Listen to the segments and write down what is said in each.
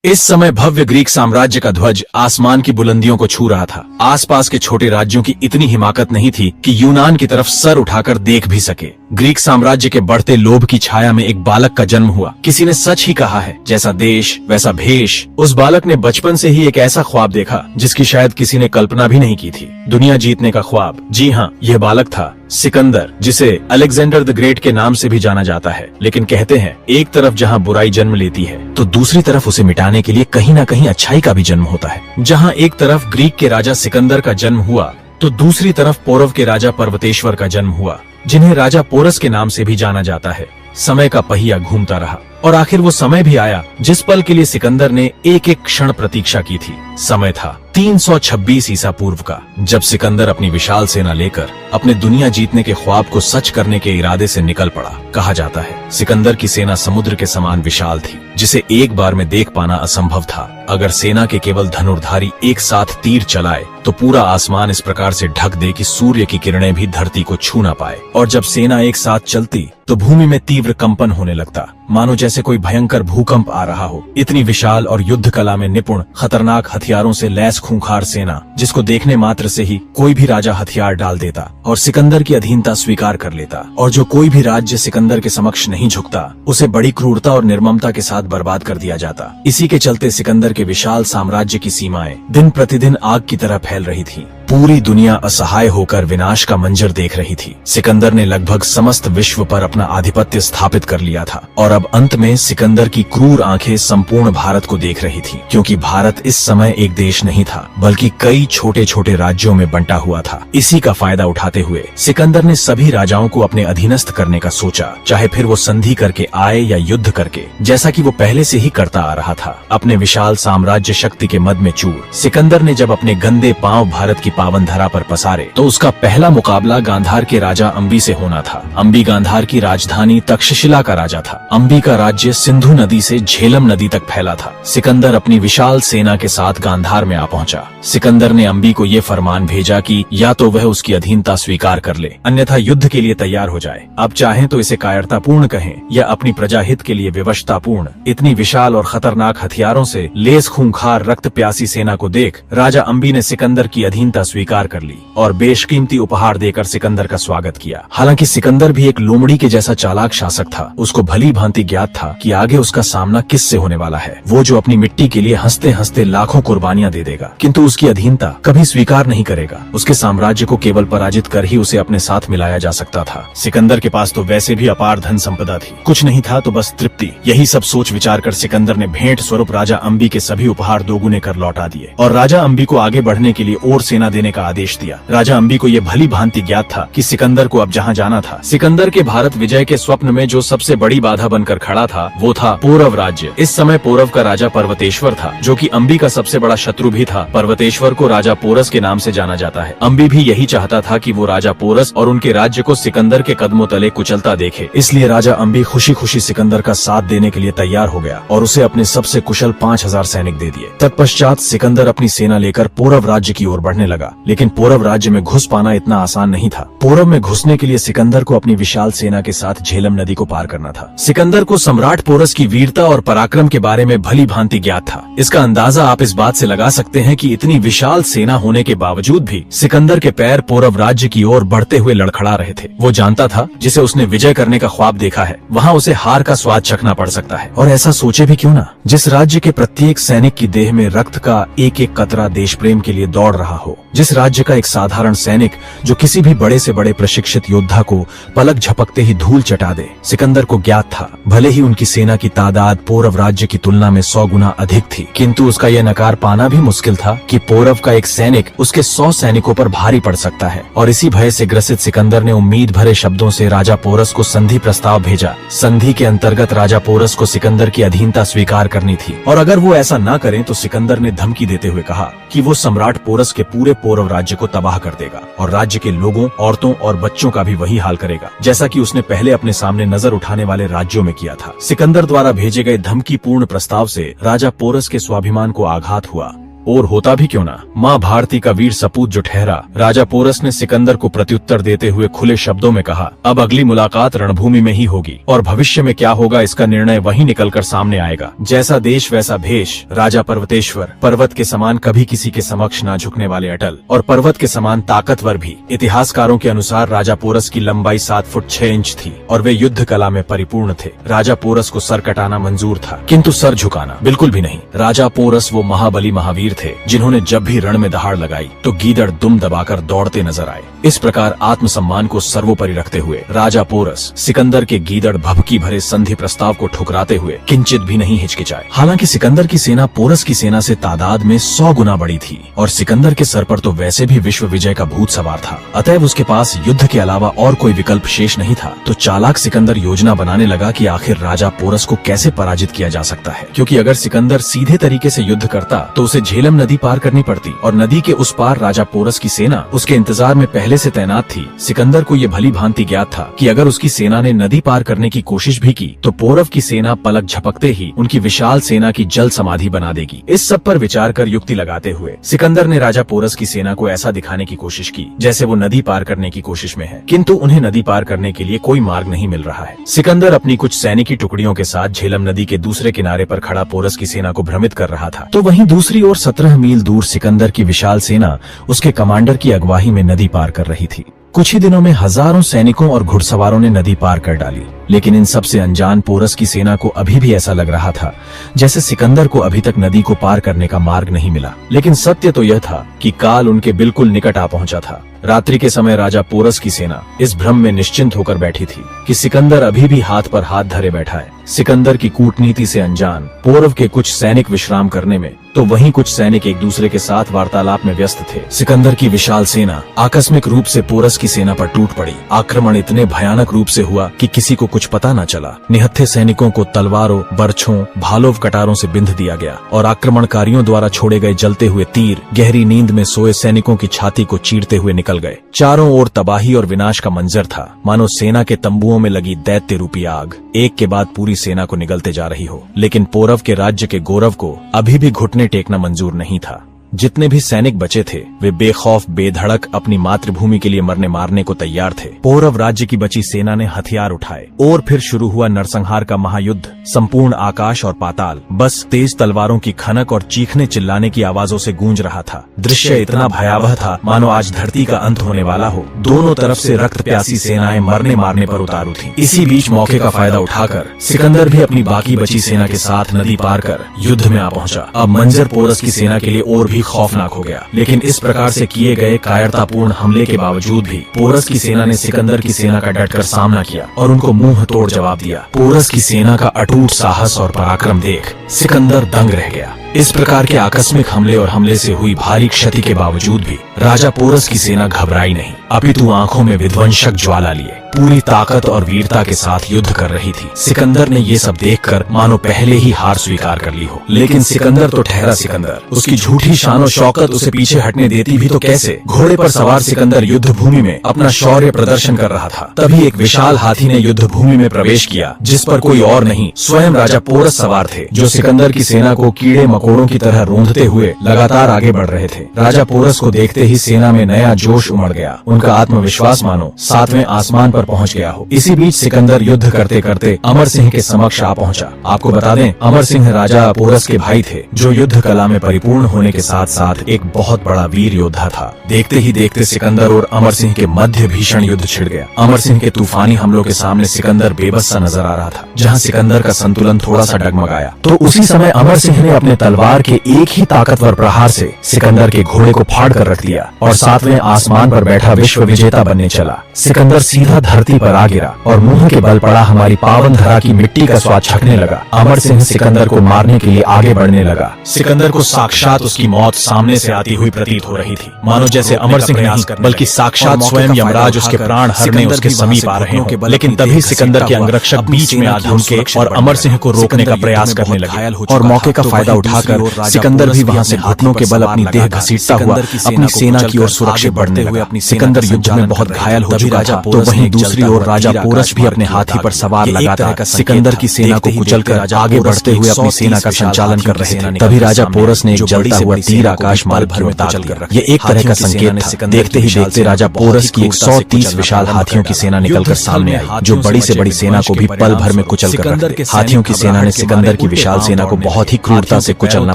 इस समय भव्य ग्रीक साम्राज्य का ध्वज आसमान की बुलंदियों को छू रहा था। आसपास के छोटे राज्यों की इतनी हिमाकत नहीं थी कि यूनान की तरफ सर उठाकर देख भी सके। ग्रीक साम्राज्य के बढ़ते लोभ की छाया में एक बालक का जन्म हुआ। किसी ने सच ही कहा है, जैसा देश वैसा भेष। उस बालक ने बचपन से ही एक ऐसा ख्वाब देखा जिसकी शायद किसी ने कल्पना भी नहीं की थी, दुनिया जीतने का ख्वाब। जी हाँ, यह बालक था सिकंदर, जिसे अलेक्जेंडर द ग्रेट के नाम से भी जाना जाता है। लेकिन कहते हैं, एक तरफ जहाँ बुराई जन्म लेती है तो दूसरी तरफ उसे मिटाने के लिए कहीं न कहीं अच्छाई का भी जन्म होता है। जहाँ एक तरफ ग्रीक के राजा सिकंदर का जन्म हुआ तो दूसरी तरफ पौरव के राजा पर्वतेश्वर का जन्म हुआ, जिन्हें राजा पोरस के नाम से भी जाना जाता है। समय का पहिया घूमता रहा और आखिर वो समय भी आया जिस पल के लिए सिकंदर ने एक एक क्षण प्रतीक्षा की थी। समय था 326 ईसा पूर्व का, जब सिकंदर अपनी विशाल सेना लेकर अपने दुनिया जीतने के ख्वाब को सच करने के इरादे से निकल पड़ा। कहा जाता है, सिकंदर की सेना समुद्र के समान विशाल थी, जिसे एक बार में देख पाना असंभव था। अगर सेना के केवल धनुर्धारी एक साथ तीर चलाए तो पूरा आसमान इस प्रकार से ढक दे कि सूर्य की किरणें भी धरती को छू ना पाए। और जब सेना एक साथ चलती तो भूमि में तीव्र कंपन होने लगता, मानो जैसे कोई भयंकर भूकंप आ रहा हो। इतनी विशाल और युद्ध कला में निपुण, खतरनाक हथियारों से लैस खूंखार सेना, जिसको देखने मात्र से ही कोई भी राजा हथियार डाल देता और सिकंदर की अधीनता स्वीकार कर लेता। और जो कोई भी राज्य सिकंदर के समक्ष नहीं झुकता, उसे बड़ी क्रूरता और निर्ममता के साथ बर्बाद कर दिया जाता। इसी के चलते सिकंदर के विशाल साम्राज्य की सीमाएं दिन प्रतिदिन आग की तरह फैल रही थी। पूरी दुनिया असहाय होकर विनाश का मंजर देख रही थी। सिकंदर ने लगभग समस्त विश्व पर अपना आधिपत्य स्थापित कर लिया था और अब अंत में सिकंदर की क्रूर आंखें संपूर्ण भारत को देख रही थी, क्योंकि भारत इस समय एक देश नहीं था बल्कि कई छोटे छोटे राज्यों में बंटा हुआ था। इसी का फायदा उठाते हुए सिकंदर ने सभी राजाओं को अपने अधीनस्थ करने का सोचा, चाहे फिर वो संधि करके आए या युद्ध करके, जैसा कि वो पहले से ही करता आ रहा था। अपने विशाल साम्राज्य शक्ति के मद में चूर सिकंदर ने जब अपने गंदे पांव भारत की पावन धरा पर पसारे तो उसका पहला मुकाबला गांधार के राजा अंबी से होना था। अंबी गांधार की राजधानी तक्षशिला का राजा था। अंबी का राज्य सिंधु नदी से झेलम नदी तक फैला था। सिकंदर अपनी विशाल सेना के साथ गांधार में आ पहुंचा। सिकंदर ने अंबी को ये फरमान भेजा कि या तो वह उसकी अधीनता स्वीकार कर ले, अन्यथा युद्ध के लिए तैयार हो जाए। अब चाहें तो इसे कायरतापूर्ण कहें या अपनी प्रजाहित के लिए विवशतापूर्ण। इतनी विशाल और खतरनाक हथियारों से लेस खूंखार रक्त प्यासी सेना को देख राजा अंबी ने सिकंदर की अधीनता स्वीकार कर ली और बेशकीमती उपहार देकर सिकंदर का स्वागत किया। हालांकि सिकंदर भी एक लोमड़ी के जैसा चालाक शासक था। उसको भली भांति ज्ञात था कि आगे उसका सामना किससे होने वाला है, वो जो अपनी मिट्टी के लिए हंसते हंसते लाखों कुर्बानियां दे देगा, किंतु उसकी अधीनता कभी स्वीकार नहीं करेगा। उसके साम्राज्य को केवल पराजित कर ही उसे अपने साथ मिलाया जा सकता था। सिकंदर के पास तो वैसे भी अपार धन संपदा थी, कुछ नहीं था तो बस तृप्ति। यही सब सोच विचार कर सिकंदर ने भेंट स्वरूप राजा अंबी के सभी उपहार दोगुने कर लौटा दिए और राजा अंबी को आगे बढ़ने के लिए और सेना देने का आदेश दिया। राजा अंबी को यह भली भांति ज्ञात था कि सिकंदर को अब जहां जाना था, सिकंदर के भारत विजय के स्वप्न में जो सबसे बड़ी बाधा बनकर खड़ा था वो था पौरव राज्य। इस समय पौरव का राजा पर्वतेश्वर था, जो कि अंबी का सबसे बड़ा शत्रु भी था। पर्वतेश्वर को राजा पोरस के नाम से जाना जाता है। अंबी भी यही चाहता था कि वो राजा पोरस और उनके राज्य को सिकंदर के कदमों तले कुचलता देखे। इसलिए राजा अंबी खुशी खुशी सिकंदर का साथ देने के लिए तैयार हो गया और उसे अपने सबसे कुशल 5000 सैनिक दे दिए। तत्पश्चात सिकंदर अपनी सेना लेकर पौरव राज्य की ओर बढ़ने लगा। लेकिन पौरव राज्य में घुस पाना इतना आसान नहीं था। पौरव में घुसने के लिए सिकंदर को अपनी विशाल सेना के साथ झेलम नदी को पार करना था। सिकंदर को सम्राट पोरस की वीरता और पराक्रम के बारे में भली भांति ज्ञात था। इसका अंदाजा आप इस बात से लगा सकते हैं कि इतनी विशाल सेना होने के बावजूद भी सिकंदर के पैर पौरव राज्य की ओर बढ़ते हुए लड़खड़ा रहे थे। वो जानता था, जिसे उसने विजय करने का ख्वाब देखा है, वहाँ उसे हार का स्वाद चखना पड़ सकता है। और ऐसा सोचे भी क्यों ना, जिस राज्य के प्रत्येक सैनिक की देह में रक्त का एक एक कतरा देश प्रेम के लिए दौड़ रहा हो, जिस राज्य का एक साधारण सैनिक जो किसी भी बड़े से बड़े प्रशिक्षित योद्धा को पलक झपकते ही धूल चटा दे। सिकंदर को ज्ञात था, भले ही उनकी सेना की तादाद पौरव राज्य की तुलना में 100 गुना अधिक थी, किंतु उसका यह नकार पाना भी मुश्किल था कि पौरव का एक सैनिक उसके 100 सैनिकों पर भारी पड़ सकता है। और इसी भय से ग्रसित सिकंदर ने उम्मीद भरे शब्दों से राजा पोरस को संधि प्रस्ताव भेजा। संधि के अंतर्गत राजा पोरस को सिकंदर की अधीनता स्वीकार करनी थी और अगर वो ऐसा न करें तो सिकंदर ने धमकी देते हुए कहा कि वो सम्राट पोरस के पूरे पौरव राज्य को तबाह कर देगा और राज्य के लोगों, औरतों और बच्चों का भी वही हाल करेगा, जैसा कि उसने पहले अपने सामने नजर उठाने वाले राज्यों में किया था। सिकंदर द्वारा भेजे गए धमकीपूर्ण प्रस्ताव से राजा पोरस के स्वाभिमान को आघात हुआ और होता भी क्यों ना। माँ भारती का वीर सपूत जो ठहरा, राजा पोरस ने सिकंदर को प्रत्युत्तर देते हुए खुले शब्दों में कहा, अब अगली मुलाकात रणभूमि में ही होगी और भविष्य में क्या होगा इसका निर्णय वहीं निकलकर सामने आएगा। जैसा देश वैसा भेष। राजा पर्वतेश्वर, पर्वत के समान कभी किसी के समक्ष ना झुकने वाले अटल और पर्वत के समान ताकतवर भी। इतिहासकारों के अनुसार राजा पोरस की लंबाई 7 फुट 6 इंच थी और वे युद्ध कला में परिपूर्ण थे। राजा पोरस को सर कटाना मंजूर था, किंतु सर झुकाना बिल्कुल भी नहीं। राजा पोरस वो महाबली महावीर थे जिन्होंने जब भी रण में दहाड़ लगाई तो गीदड़ दुम दबाकर दौड़ते नजर आए। इस प्रकार आत्मसम्मान को सर्वोपरि रखते हुए राजा पोरस सिकंदर के गीदड़ भभकी भरे संधि प्रस्ताव को ठुकराते हुए किंचित भी नहीं हिचकिचाए। हालांकि सिकंदर की सेना पोरस की सेना से तादाद में 100 गुना बड़ी थी और सिकंदर के सर पर तो वैसे भी विश्व विजय का भूत सवार था, अतएव उसके पास युद्ध के अलावा और कोई विकल्प शेष नहीं था। तो चालाक सिकंदर योजना बनाने लगा कि आखिर राजा पोरस को कैसे पराजित किया जा सकता है, क्योंकि अगर सिकंदर सीधे तरीके से युद्ध करता तो उसे झेलम नदी पार करनी पड़ती और नदी के उस पार राजा पोरस की सेना उसके इंतजार में पहले से तैनात थी। सिकंदर को ये भली भांति ज्ञात था कि अगर उसकी सेना ने नदी पार करने की कोशिश भी की तो पौरव की सेना पलक झपकते ही उनकी विशाल सेना की जल समाधि बना देगी। इस सब पर विचार कर युक्ति लगाते हुए सिकंदर ने राजा पोरस की सेना को ऐसा दिखाने की कोशिश की जैसे वो नदी पार करने की कोशिश में है, किंतु उन्हें नदी पार करने के लिए कोई मार्ग नहीं मिल रहा है। सिकंदर अपनी कुछ सैनिकी टुकड़ियों के साथ झेलम नदी के दूसरे किनारे पर खड़ा पोरस की सेना को भ्रमित कर रहा था, तो वहीं दूसरी ओर 17 मील दूर सिकंदर की विशाल सेना उसके कमांडर की अगुवाई में नदी पार कर रही थी। कुछ ही दिनों में हजारों सैनिकों और घुड़सवारों ने नदी पार कर डाली, लेकिन इन सब से अनजान पोरस की सेना को अभी भी ऐसा लग रहा था जैसे सिकंदर को अभी तक नदी को पार करने का मार्ग नहीं मिला। लेकिन सत्य तो यह था कि काल उनके बिल्कुल निकट आ पहुंचा था। रात्रि के समय राजा पोरस की सेना इस भ्रम में निश्चिंत होकर बैठी थी कि सिकंदर अभी भी हाथ पर हाथ धरे बैठा है। सिकंदर की कूटनीति से अनजान पौरव के कुछ सैनिक विश्राम करने में तो वहीं कुछ सैनिक एक दूसरे के साथ वार्तालाप में व्यस्त थे। सिकंदर की विशाल सेना आकस्मिक रूप से पोरस की सेना पर टूट पड़ी। आक्रमण इतने भयानक रूप से हुआ कि किसी को कुछ पता न चला। निहत्थे सैनिकों को तलवारों, बर्छों, भालोव कटारों से बिंध दिया गया और आक्रमणकारियों द्वारा छोड़े गए जलते हुए तीर गहरी नींद में सोए सैनिकों की छाती को चीरते हुए निकल गए। चारों ओर तबाही और विनाश का मंजर था, मानो सेना के तंबुओं में लगी दैत्य रूपी आग एक के बाद पूरी सेना को निगलते जा रही हो। लेकिन पौरव के राज्य के गौरव को अभी भी घुटने टेकना मंजूर नहीं था। जितने भी सैनिक बचे थे वे बेखौफ बेधड़क अपनी मातृभूमि के लिए मरने मारने को तैयार थे। पौरव राज्य की बची सेना ने हथियार उठाए और फिर शुरू हुआ नरसंहार का महायुद्ध। संपूर्ण आकाश और पाताल बस तेज तलवारों की खनक और चीखने चिल्लाने की आवाजों से गूंज रहा था। दृश्य इतना भयावह था मानो आज धरती का अंत होने वाला हो। दोनों तरफ से रक्त प्यासी सेनाएं मरने मारने पर उतारू थी। इसी बीच मौके का फायदा उठाकर सिकंदर भी अपनी बाकी बची सेना के साथ नदी पार कर युद्ध में आ पहुंचा। अब मंजर पोरस की सेना के लिए और भी खौफनाक हो गया। लेकिन इस प्रकार से किए गए कायरतापूर्ण हमले के बावजूद भी पोरस की सेना ने सिकंदर की सेना का डटकर सामना किया और उनको मुंह तोड़ जवाब दिया। पोरस की सेना का अटूट साहस और पराक्रम देख सिकंदर दंग रह गया। इस प्रकार के आकस्मिक हमले और हमले से हुई भारी क्षति के बावजूद भी राजा पोरस की सेना घबराई नहीं, अपितु आंखों में विध्वंसक ज्वाला लिए पूरी ताकत और वीरता के साथ युद्ध कर रही थी। सिकंदर ने ये सब देखकर मानो पहले ही हार स्वीकार कर ली हो। लेकिन सिकंदर तो ठहरा सिकंदर, उसकी झूठी शान और शौकत उसे पीछे हटने देती भी तो कैसे। घोड़े पर सवार सिकंदर युद्ध भूमि में अपना शौर्य प्रदर्शन कर रहा था। तभी एक विशाल हाथी ने युद्ध भूमि में प्रवेश किया, जिस पर कोई और नहीं स्वयं राजा पोरस सवार थे, जो सिकंदर की सेना को कीड़े मकोड़ों की तरह रोंदते हुए लगातार आगे बढ़ रहे थे। राजा पोरस को देखते ही सेना में नया जोश उमड़ गया। उनका आत्मविश्वास मानो 7वें आसमान पर पहुंच गया हो। इसी बीच सिकंदर युद्ध करते करते अमर सिंह के समक्ष आ पहुंचा। आपको बता दें, अमर सिंह राजा पोरस के भाई थे, जो युद्ध कला में परिपूर्ण होने के साथ साथ एक बहुत बड़ा वीर योद्धा था। देखते ही देखते सिकंदर और अमर सिंह के मध्य भीषण युद्ध छिड़ गया। अमर सिंह के तूफानी हमलों के सामने सिकंदर बेबस सा नजर आ रहा था। जहाँ सिकंदर का संतुलन थोड़ा सा डगमगाया तो उसी समय अमर सिंह ने अपने तलवार के एक ही ताकतवर प्रहार से सिकंदर के घोड़े को फाड़ कर रख दिया और 7वें आसमान पर बैठा विश्व विजेता बनने चला। सिकंदर सीधा धरती पर आ गिरा और मुंह के बल पड़ा हमारी पावन धरा की मिट्टी का स्वाद चखने लगा। अमर सिंह सिकंदर को मारने के लिए आगे बढ़ने लगा। सिकंदर को साक्षात उसकी मौत सामने से आती हुई प्रतीत हो रही थी, मानो जैसे अमर सिंह नहीं बल्कि साक्षात स्वयं यमराज उसके प्राण हरने उसके समीप आ रहे हों। लेकिन तभी सिकंदर के अंगरक्षक बीच में आ धमके और अमर सिंह को रोकने का प्रयास करने लगे और मौके का फायदा उठाकर सिकंदर भी वहां से घुटनों के बल अपनी देह घसीटता हुआ अपनी सेना की ओर सुरक्षित बढ़ते हुए अपनी सिकंदर युद्ध में बहुत घायल हो चुका था, तो वहीं दूसरी ओर राजा पोरस भी अपने हाथी पर सवार लगातार सिकंदर की सेना को कुचलकर आगे बढ़ते हुए अपनी सेना का संचालन कर रहे थे। तभी राजा पोरस ने एक जलता हुआ तीर आकाश मार्ग में उतार दिया। ये एक तरह का संकेत था। देखते ही देखते राजा पोरस की 130 विशाल हाथियों की सेना निकलकर सामने आई, जो बड़ी से बड़ी सेना को भी पल भर में कुचल कर रख दी। हाथियों की सेना ने सिकंदर की विशाल सेना को बहुत ही क्रूरता से कुचलना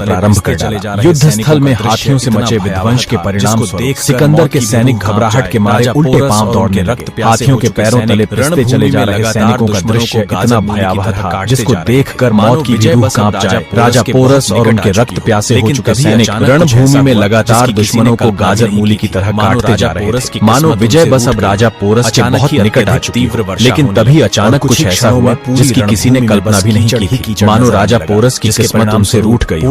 प्रारंभ कर दिया। युद्ध स्थल में हाथियों से मचे विध्वंस के परिणाम स्वरूप सिकंदर के सैनिक घबराहट के मारे उल्टे पांव दौड़ने लगे। हाथियों के पैरों तले पिसते चले जा रहे सैनिकों का दृश्य इतना भयावह था, जिसको देखकर मौत की रूह कांप जाए। राजा पोरस और उनके रक्त प्यासे हो चुके सैनिक रणभूमि में लगातार दुश्मनों को गाजर मूली की तरह काटते जा रहे थे। मानो विजय बस अब राजा पोरस के बहुत निकट आ चुकी है। लेकिन तभी अचानक कुछ ऐसा हुआ जिसकी किसी ने कल्पना भी नहीं की थी। मानो राजा पोरस की किस्मत उनसे रूठ गई।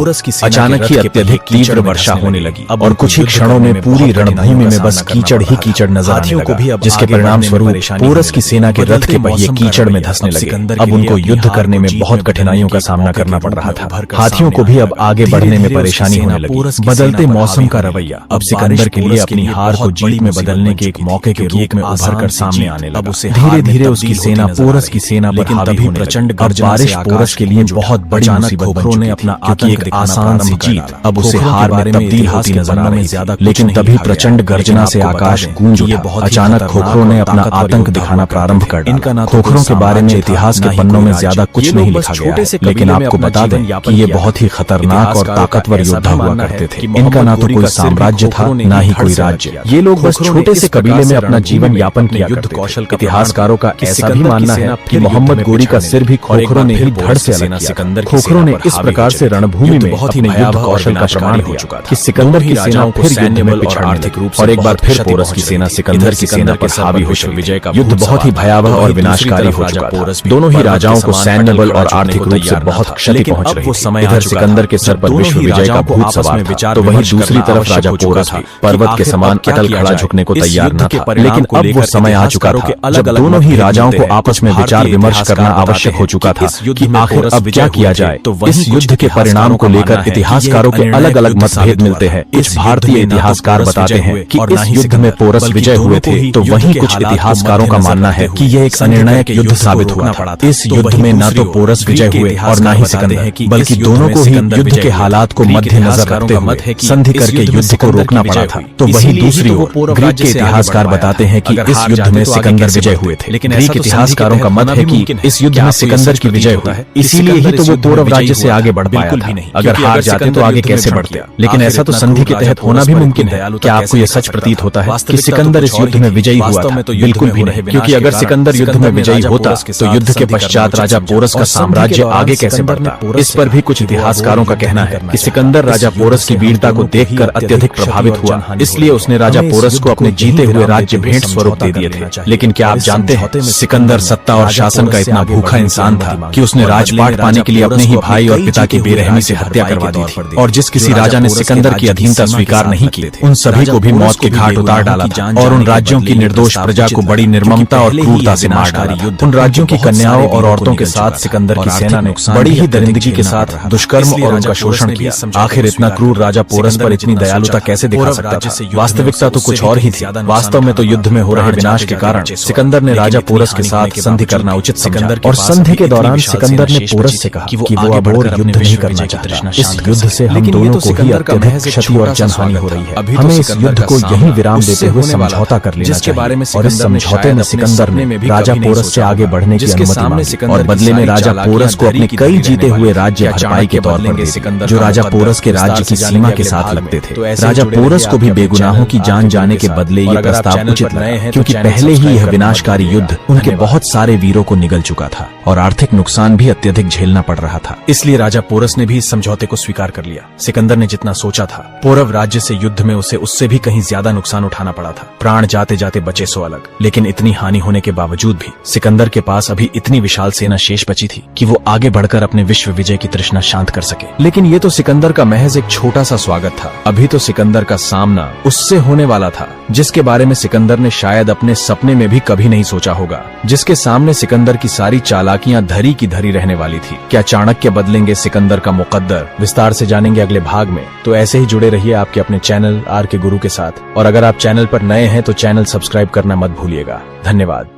अचानक ही अत्यधिक तीव्र वर्षा होने लगी और कुछ ही क्षणों में पूरी रणभूमि में बस कीचड़ ही कीचड़ नजर आने लगा, जिसके परिणाम स्वरूप पोरस की सेना के रथ के पहिए कीचड़ में धंसने लगे। अब उनको युद्ध करने में बहुत कठिनाइयों का सामना करना पड़ रहा था। हाथियों को भी अब आगे बढ़ने में परेशानी होने लगी। बदलते मौसम का रवैया अब सिकंदर के लिए अपनी हार को जीत में बदलने के एक मौके के रूप में उभर कर सामने आने लगा। धीरे धीरे उसकी सेना पोरस की सेना पर हावी होने लगी। अब बारिश पोरस के लिए बहुत बड़ी मुसीबत बन चुकी थी, क्योंकि एक आसान सी जीत अब उसे हार में तब्दील होती नजर आ रही थी। लेकिन तभी प्रचंड गर्जना से आकाश गूंज उठा। अचानक खोखरों ने अपना आतंक दिखाना प्रारंभ कर दिया। खोखरों के बारे में इतिहास के पन्नों में ज्यादा कुछ नहीं लिखा गया है, लेकिन आपको बता दें कि ये बहुत ही खतरनाक और ताकतवर योद्धा हुआ करते थे। इनका ना तो कोई साम्राज्य था, ना ही कोई राज्य। ये लोग बस छोटे से कबीले में अपना जीवन यापन किया करते थे। इतिहासकारों का ऐसा भी मानना है कि मोहम्मद गोरी का सिर भी खोखरों ने ही धड़ से अलग किया। खोखरों ने इस प्रकार से रणभूमि में अपने युद्ध कौशल का प्रमाण दिया कि सिकंदर की सेना फिर युद्ध में पिछड़ने लगी और एक बार फिर पोरस की सेना सिकंदर की सेना पर हावी हो गई। युद्ध बहुत ही भयावह और विनाशकारी हो चुका था। दोनों ही राजाओं को सैन्य बल और आर्थिक रूप से बहुत क्षति पहुंच रही थी। इधर सिकंदर के सर पर विश्व विजय का भूत सवार था, तो वहीं दूसरी तरफ राजा पोरस भी पर्वत के समान अटल खड़ा झुकने को तैयार न था। लेकिन अब वो समय आ चुका था जब दोनों ही राजाओं को आपस में विचार विमर्श करना आवश्यक हो चुका था कि आखिर अब क्या किया जाए। इस युद्ध के परिणाम को लेकर इतिहासकारों के अलग अलग मतभेद मिलते हैं। कुछ भारतीय इतिहासकार बताते हैं कि इस युद्ध में पोरस विजय हुए थे, तो वहीं कुछ इतिहासकारों का मानना है कि यह एक निर्णायक युद्ध साबित हुआ था। इस युद्ध में न तो पोरस विजय हुए और न ही सिकंदर, बल्कि दोनों को ही युद्ध के हालात को मद्देनजर रखते हुए संधि करके युद्ध को रोकना पड़ा था। तो वहीं दूसरी ओर ग्रीक के इतिहासकार बताते हैं कि इस युद्ध में सिकंदर विजय हुए थे। ग्रीक इतिहासकारों का मत है कि इस युद्ध में सिकंदर की विजय हुई, इसीलिए ही तो वो पूर्व राज्य से आगे बढ़ पाया था। अगर हार जाते तो आगे कैसे बढ़ते? लेकिन ऐसा तो संधि के तहत होना भी मुमकिन है। क्या आपको यह सच प्रतीत होता है कि सिकंदर इस युद्ध में विजयी हुआ था? बिल्कुल भी नहीं, क्योंकि अगर सिकंदर युद्ध में विजयी होता तो युद्ध के पश्चात राजा पोरस का साम्राज्य आगे कैसे बढ़ता? इस पर भी कुछ इतिहासकारों का कहना है कि सिकंदर राजा पोरस की वीरता को देखकर अत्यधिक प्रभावित हुआ, इसलिए उसने राजा पोरस को अपने जीते हुए राज्य भेंट स्वरूप दे दिए थे। लेकिन क्या आप जानते हैं, सिकंदर सत्ता और शासन का इतना भूखा इंसान था कि उसने राजपाट पाने के लिए अपने ही भाई और पिता की बेरहमी से हत्या करवा दी थी। और जिस किसी राजा ने सिकंदर की अधीनता स्वीकार नहीं की, उन सभी को भी मौत के घाट उतार डाला था और उन राज्यों की निर्दोष प्रजा को बड़ी निर्ममता और क्रूरता से मार डाला। उन राज्यों की कन्याओं और औरतों के साथ सिकंदर की सेना ने बड़ी ही दरिंदगी के साथ दुष्कर्म और उनका शोषण किया। आखिर इतना क्रूर राजा पोरस पर इतनी दयालुता कैसे दिखा सकता था? वास्तविकता तो कुछ और ही थी। वास्तव में तो युद्ध में हो रहे विनाश के कारण सिकंदर ने राजा पोरस के साथ संधि करना उचित समझा और संधि के दौरान सिकंदर ने पोरस से कहा कि वो अब और युद्ध नहीं करना चाहता। इस युद्ध से हम दोनों को ही अत्यधिक क्षति और जनहानि हो रही है। हमें इस युद्ध को यही विराम देते हुए समझौता कर लेना चाहिए। और इस समझौते में सिकंदर ने राजा पोरस से आगे बढ़ने की अनुमति मांगी और बदले में राजा पोरस को अपने कई जीते हुए राज्य भरपाई के तौर पर दे, जो राजा पोरस के राज्य की सीमा के साथ लगते थे। राजा पोरस को भी बेगुनाहों की जान जाने के बदले ये प्रस्ताव उचित लगा, क्योंकि पहले ही यह विनाशकारी युद्ध उनके बहुत सारे वीरों को निगल चुका था और आर्थिक नुकसान भी अत्यधिक झेलना पड़ रहा था। इसलिए राजा पोरस ने भी इस समझौते को स्वीकार कर लिया। सिकंदर ने जितना सोचा था, पौरव राज्य से युद्ध में उसे उससे भी कहीं ज्यादा नुकसान उठाना पड़ा था। प्राण जाते जाते बचे सो अलग, लेकिन इतनी हानि होने के बावजूद भी सिकंदर के पास अभी इतनी विशाल सेना शेष बची थी कि वो आगे बढ़कर अपने विश्व विजय की तृष्णा शांत कर सके। लेकिन ये तो सिकंदर का महज एक छोटा सा स्वागत था। अभी तो सिकंदर का सामना उससे होने वाला था जिसके बारे में सिकंदर ने शायद अपने सपने में भी कभी नहीं सोचा होगा, जिसके सामने सिकंदर की सारी चालाकी बाकियां धरी की धरी रहने वाली थी। क्या चाणक्य बदलेंगे सिकंदर का मुकद्दर? विस्तार से जानेंगे अगले भाग में। तो ऐसे ही जुड़े रहिए आपके अपने चैनल आर के गुरु के साथ। और अगर आप चैनल पर नए हैं तो चैनल सब्सक्राइब करना मत भूलिएगा। धन्यवाद।